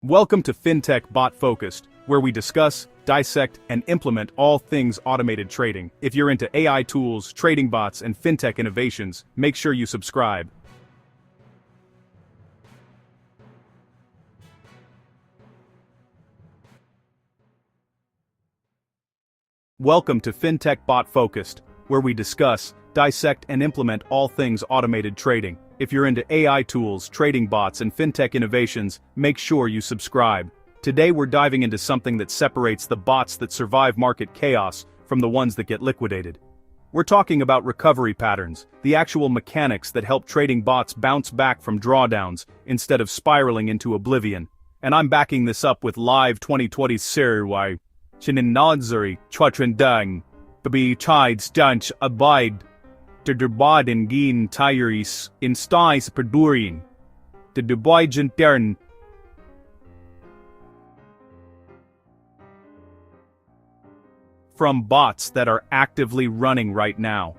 Welcome to FinTech Bot Focused, where we discuss, dissect, and implement all things automated trading. If you're into AI tools, trading bots, and FinTech innovations, make sure you subscribe. Welcome to FinTech Bot Focused, where we discuss, dissect, and implement all things automated trading. If you're into AI tools, trading bots, and FinTech innovations, make sure you subscribe. Today we're diving into something that separates the bots that survive market chaos from the ones that get liquidated. We're talking about recovery patterns, the actual mechanics that help trading bots bounce back from drawdowns instead of spiraling into oblivion. And I'm backing this up with live 2020 Siriwai. Chininadzuri Chwatrendang. Babi Chide Stanch Abide. De Derbaden Gin Tyris in Stais Perdurin. De Dubaijin Tern. From bots that are actively running right now.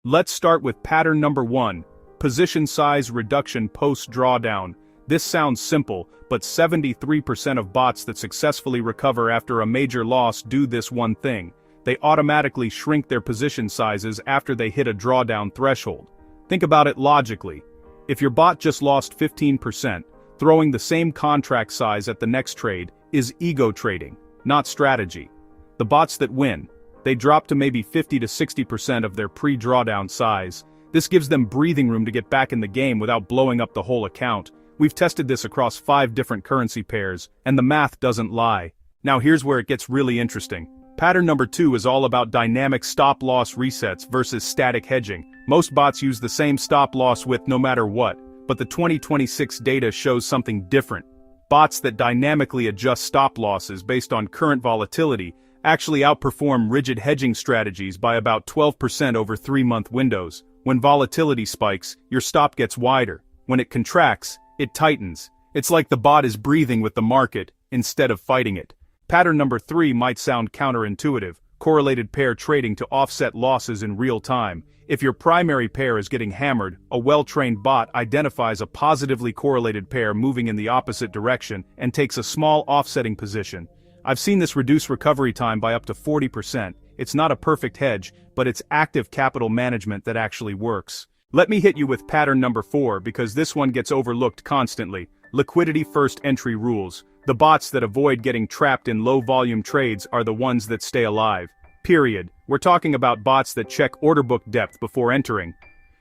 Let's start with pattern number 1, position size reduction post-drawdown. This sounds simple, but 73% of bots that successfully recover after a major loss do this one thing. They automatically shrink their position sizes after they hit a drawdown threshold. Think about it logically. If your bot just lost 15%, throwing the same contract size at the next trade is ego trading, not strategy. The bots that win, they drop to maybe 50 to 60% of their pre-drawdown size. This gives them breathing room to get back in the game without blowing up the whole account. We've tested this across 5 different currency pairs, and the math doesn't lie. Now here's where it gets really interesting. Pattern number 2 is all about dynamic stop-loss resets versus static hedging. Most bots use the same stop-loss width no matter what, but the 2026 data shows something different. Bots that dynamically adjust stop-losses based on current volatility actually outperform rigid hedging strategies by about 12% over 3-month windows. When volatility spikes, your stop gets wider. When it contracts, it tightens. It's like the bot is breathing with the market, instead of fighting it. Pattern number 3 might sound counterintuitive, correlated pair trading to offset losses in real time. If your primary pair is getting hammered, a well-trained bot identifies a positively correlated pair moving in the opposite direction and takes a small offsetting position. I've seen this reduce recovery time by up to 40%. It's not a perfect hedge, but it's active capital management that actually works. Let me hit you with pattern number 4 because this one gets overlooked constantly. Liquidity-first entry rules. The bots that avoid getting trapped in low-volume trades are the ones that stay alive. Period. We're talking about bots that check order book depth before entering.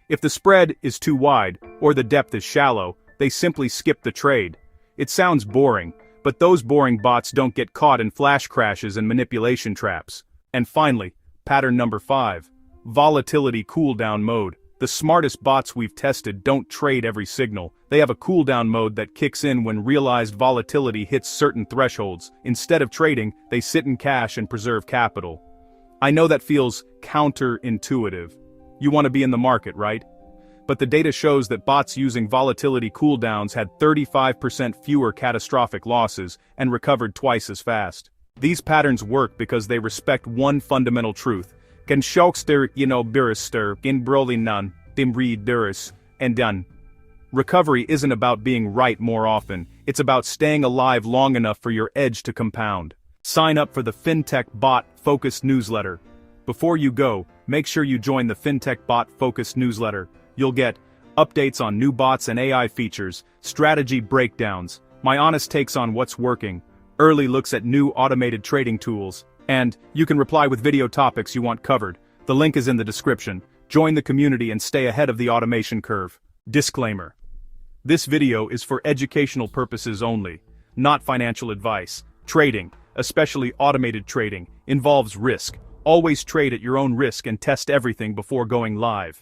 If the spread is too wide, or the depth is shallow, they simply skip the trade. It sounds boring, but those boring bots don't get caught in flash crashes and manipulation traps. And finally, pattern number 5. Volatility cooldown mode. The smartest bots we've tested don't trade every signal. They have a cooldown mode that kicks in when realized volatility hits certain thresholds. Instead of trading, they sit in cash and preserve capital. I know that feels counterintuitive. You want to be in the market, right? But the data shows that bots using volatility cooldowns had 35% fewer catastrophic losses and recovered twice as fast. These patterns work because they respect one fundamental truth. Kan sjokster birister in brolinan, dimri duris, and done. Recovery isn't about being right more often, it's about staying alive long enough for your edge to compound. Sign up for the FinTech Bot Focused newsletter. Before you go, make sure you join the FinTech Bot Focused newsletter. You'll get updates on new bots and AI features, strategy breakdowns, my honest takes on what's working, early looks at new automated trading tools, and you can reply with video topics you want covered. The link is in the description. Join the community and stay ahead of the automation curve. Disclaimer. This video is for educational purposes only, not financial advice. Trading, especially automated trading, involves risk. Always trade at your own risk and test everything before going live.